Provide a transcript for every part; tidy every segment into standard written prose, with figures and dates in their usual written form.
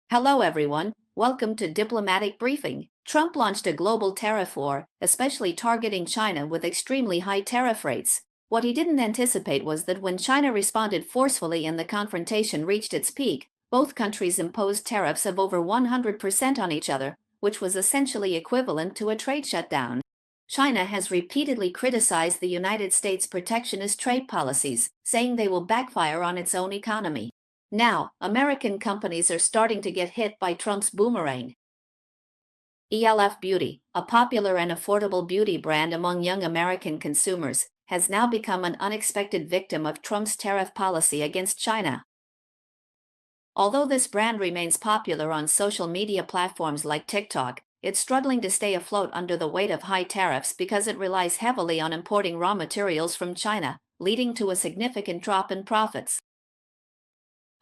Hello everyone, welcome to Diplomatic Briefing. Trump launched a global tariff war, especially targeting China with extremely high tariff rates. What he didn't anticipate was that when China responded forcefully and the confrontation reached its peak, both countries imposed tariffs of over 100% on each other, which was essentially equivalent to a trade shutdown. China has repeatedly criticized the United States' protectionist trade policies, saying they will backfire on its own economy. Now, American companies are starting to get hit by Trump's boomerang. E.l.f. Beauty, a popular and affordable beauty brand among young American consumers, has now become an unexpected victim of Trump's tariff policy against China. Although this brand remains popular on social media platforms like TikTok, it's struggling to stay afloat under the weight of high tariffs because it relies heavily on importing raw materials from China, leading to a significant drop in profits.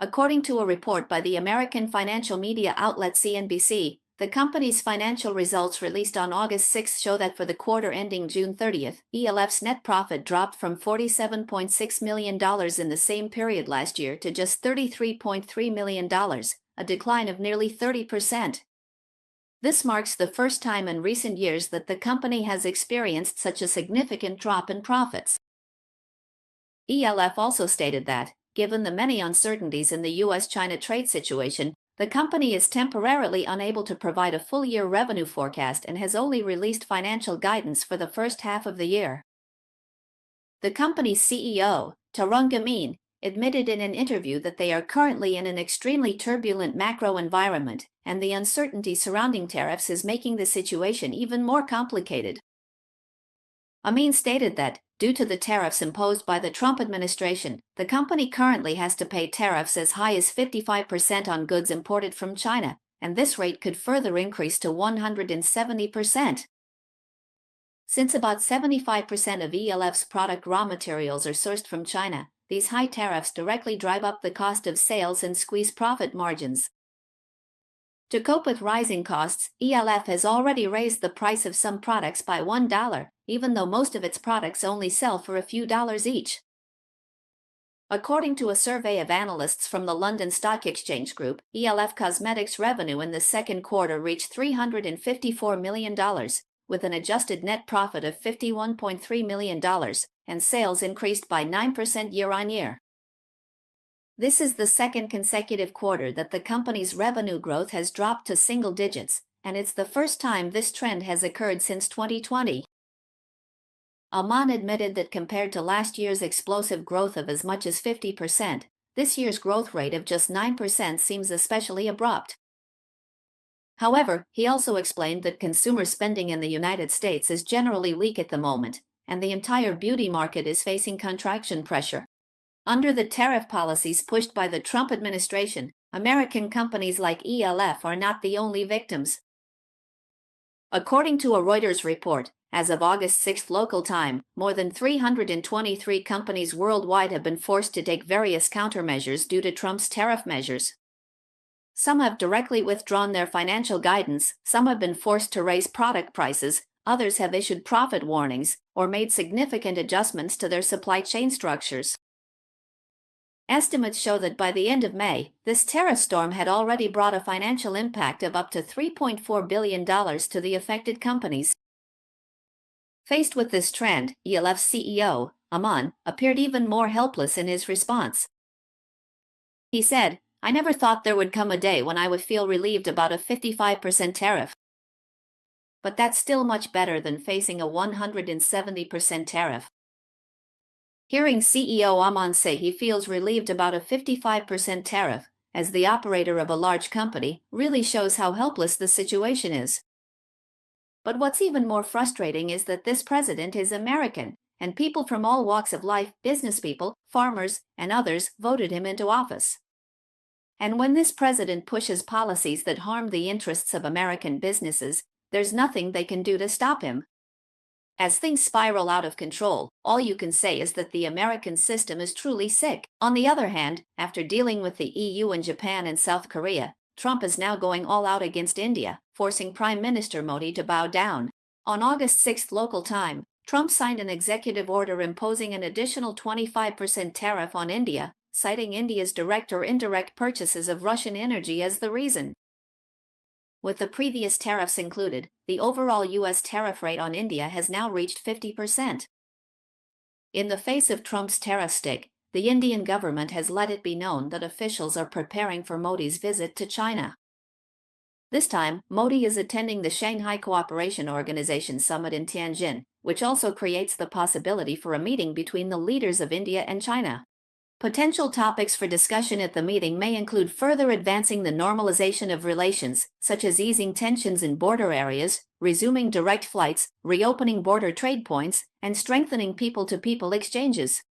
According to a report by the American financial media outlet CNBC, the company's financial results released on August 6 show that for the quarter ending June 30, E.l.f.'s net profit dropped from $47.6 million in the same period last year to just $33.3 million, a decline of nearly 30%. This marks the first time in recent years that the company has experienced such a significant drop in profits. E.l.f. also stated that, given the many uncertainties in the U.S.-China trade situation, the company is temporarily unable to provide a full-year revenue forecast and has only released financial guidance for the first half of the year. The company's CEO, Tarang Amin, admitted in an interview that they are currently in an extremely turbulent macro environment, and the uncertainty surrounding tariffs is making the situation even more complicated. Amin stated that, due to the tariffs imposed by the Trump administration, the company currently has to pay tariffs as high as 55% on goods imported from China, and this rate could further increase to 170%. Since about 75% of E.l.f.'s product raw materials are sourced from China, these high tariffs directly drive up the cost of sales and squeeze profit margins. To cope with rising costs, E.l.f. has already raised the price of some products by $1, even though most of its products only sell for a few dollars each. According to a survey of analysts from the London Stock Exchange Group, E.l.f. Cosmetics revenue in the second quarter reached $354 million, with an adjusted net profit of $51.3 million, and sales increased by 9% year-on-year. This is the second consecutive quarter that the company's revenue growth has dropped to single digits, and it's the first time this trend has occurred since 2020. Amin admitted that compared to last year's explosive growth of as much as 50%, this year's growth rate of just 9% seems especially abrupt. However, he also explained that consumer spending in the United States is generally weak at the moment, and the entire beauty market is facing contraction pressure. Under the tariff policies pushed by the Trump administration, American companies like E.l.f. are not the only victims. According to a Reuters report, as of August 6 local time, more than 323 companies worldwide have been forced to take various countermeasures due to Trump's tariff measures. Some have directly withdrawn their financial guidance, some have been forced to raise product prices, others have issued profit warnings, or made significant adjustments to their supply chain structures. Estimates show that by the end of May, this tariff storm had already brought a financial impact of up to $3.4 billion to the affected companies. Faced with this trend, E.l.f. CEO, Amin, appeared even more helpless in his response. He said, "I never thought there would come a day when I would feel relieved about a 55% tariff. But that's still much better than facing a 170% tariff." Hearing CEO Amin say he feels relieved about a 55% tariff, as the operator of a large company, really shows how helpless the situation is. But what's even more frustrating is that this president is American, and people from all walks of life, business people, farmers, and others, voted him into office. And when this president pushes policies that harm the interests of American businesses, there's nothing they can do to stop him. As things spiral out of control, all you can say is that the American system is truly sick. On the other hand, after dealing with the EU and Japan and South Korea, Trump is now going all out against India, forcing Prime Minister Modi to bow down. On August 6 local time, Trump signed an executive order imposing an additional 25% tariff on India, citing India's direct or indirect purchases of Russian energy as the reason. With the previous tariffs included, the overall U.S. tariff rate on India has now reached 50%. In the face of Trump's tariff stick, the Indian government has let it be known that officials are preparing for Modi's visit to China. This time, Modi is attending the Shanghai Cooperation Organization summit in Tianjin, which also creates the possibility for a meeting between the leaders of India and China. Potential topics for discussion at the meeting may include further advancing the normalization of relations, such as easing tensions in border areas, resuming direct flights, reopening border trade points, and strengthening people-to-people exchanges.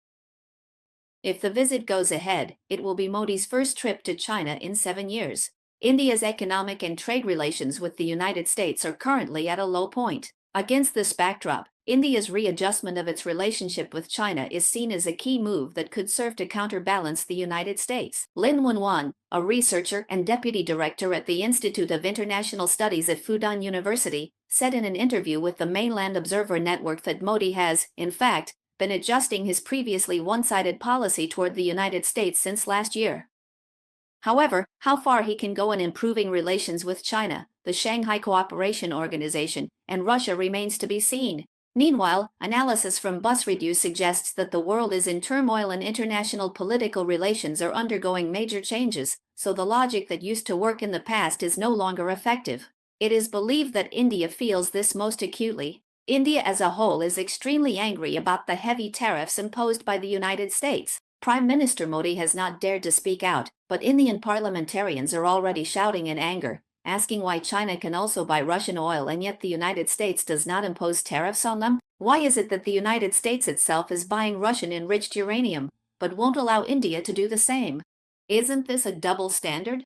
If the visit goes ahead, it will be Modi's first trip to China in 7 years. India's economic and trade relations with the United States are currently at a low point. Against this backdrop, India's readjustment of its relationship with China is seen as a key move that could serve to counterbalance the United States. Lin Wenwan, a researcher and deputy director at the Institute of International Studies at Fudan University, said in an interview with the Mainland Observer Network that Modi has, in fact, been adjusting his previously one-sided policy toward the United States since last year. However, how far he can go in improving relations with China, the Shanghai Cooperation Organization, and Russia remains to be seen. Meanwhile, analysis from BuzzReview suggests that the world is in turmoil and international political relations are undergoing major changes, so the logic that used to work in the past is no longer effective. It is believed that India feels this most acutely. India as a whole is extremely angry about the heavy tariffs imposed by the United States. Prime Minister Modi has not dared to speak out, but Indian parliamentarians are already shouting in anger, asking why China can also buy Russian oil and yet the United States does not impose tariffs on them. Why is it that the United States itself is buying Russian-enriched uranium, but won't allow India to do the same? Isn't this a double standard?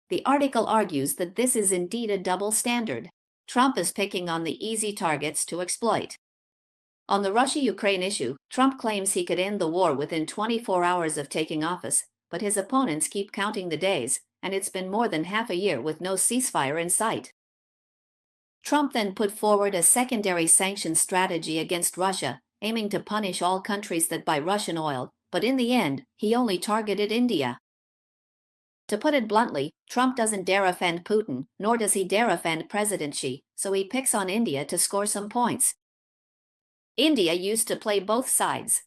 The article argues that this is indeed a double standard. Trump is picking on the easy targets to exploit. On the Russia-Ukraine issue, Trump claims he could end the war within 24 hours of taking office, but his opponents keep counting the days, and it's been more than half a year with no ceasefire in sight. Trump then put forward a secondary sanctions strategy against Russia, aiming to punish all countries that buy Russian oil, but in the end, he only targeted India. To put it bluntly, Trump doesn't dare offend Putin, nor does he dare offend President Xi, so he picks on India to score some points. India used to play both sides.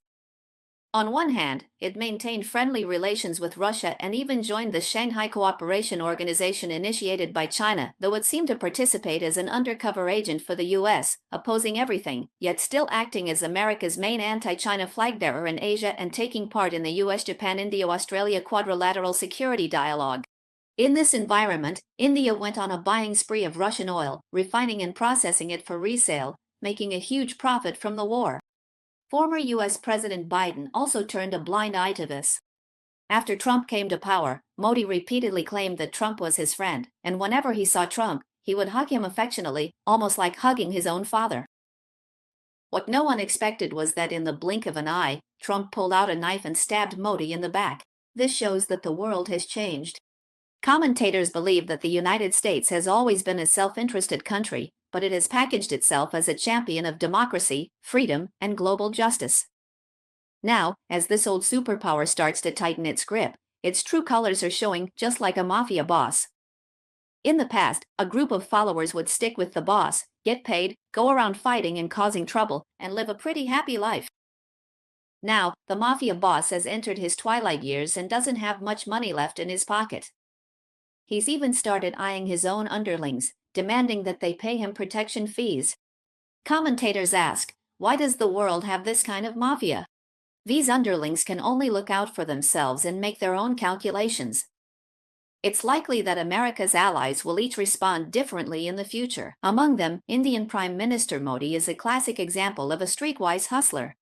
On one hand, it maintained friendly relations with Russia and even joined the Shanghai Cooperation Organization initiated by China, though it seemed to participate as an undercover agent for the US, opposing everything, yet still acting as America's main anti-China flag-bearer in Asia and taking part in the US-Japan-India-Australia quadrilateral security dialogue. In this environment, India went on a buying spree of Russian oil, refining and processing it for resale, making a huge profit from the war. Former U.S. President Biden also turned a blind eye to this. After Trump came to power, Modi repeatedly claimed that Trump was his friend, and whenever he saw Trump, he would hug him affectionately, almost like hugging his own father. What no one expected was that in the blink of an eye, Trump pulled out a knife and stabbed Modi in the back. This shows that the world has changed. Commentators believe that the United States has always been a self-interested country, but it has packaged itself as a champion of democracy, freedom, and global justice. Now, as this old superpower starts to tighten its grip, its true colors are showing, just like a mafia boss. In the past, a group of followers would stick with the boss, get paid, go around fighting and causing trouble, and live a pretty happy life. Now, the mafia boss has entered his twilight years and doesn't have much money left in his pocket. He's even started eyeing his own underlings, demanding that they pay him protection fees. Commentators ask, why does the world have this kind of mafia? These underlings can only look out for themselves and make their own calculations. It's likely that America's allies will each respond differently in the future. Among them, Indian Prime Minister Modi is a classic example of a streetwise hustler.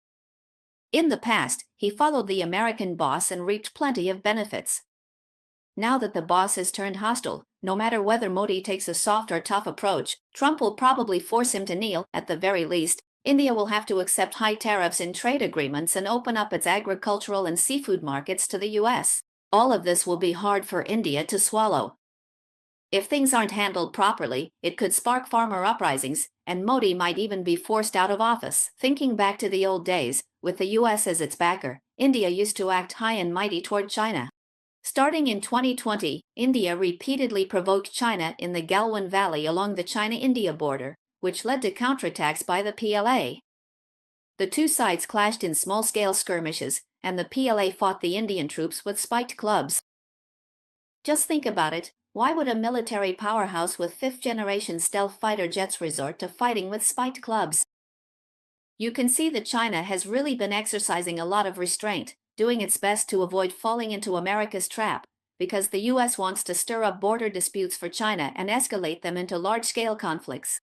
In the past, he followed the American boss and reaped plenty of benefits. Now that the boss has turned hostile, no matter whether Modi takes a soft or tough approach, Trump will probably force him to kneel. At the very least, India will have to accept high tariffs in trade agreements and open up its agricultural and seafood markets to the US. All of this will be hard for India to swallow. If things aren't handled properly, it could spark farmer uprisings, and Modi might even be forced out of office. Thinking back to the old days, with the US as its backer, India used to act high and mighty toward China. Starting in 2020, India repeatedly provoked China in the Galwan Valley along the China-India border, which led to counterattacks by the PLA. The two sides clashed in small-scale skirmishes, and the PLA fought the Indian troops with spiked clubs. Just think about it, why would a military powerhouse with fifth-generation stealth fighter jets resort to fighting with spiked clubs? You can see that China has really been exercising a lot of restraint, doing its best to avoid falling into America's trap, because the US wants to stir up border disputes for China and escalate them into large-scale conflicts.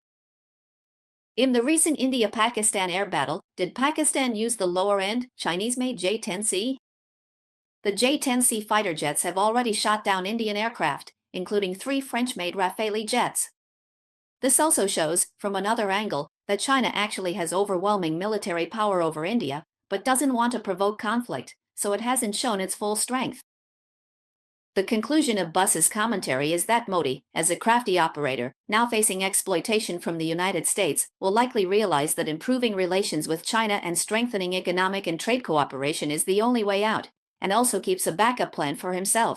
In the recent India-Pakistan air battle, did Pakistan use the lower-end, Chinese-made J-10C? The J-10C fighter jets have already shot down Indian aircraft, including 3 French-made Rafale jets. This also shows, from another angle, that China actually has overwhelming military power over India, but doesn't want to provoke conflict, so it hasn't shown its full strength. The conclusion of Buss's commentary is that Modi, as a crafty operator, now facing exploitation from the United States, will likely realize that improving relations with China and strengthening economic and trade cooperation is the only way out, and also keeps a backup plan for himself.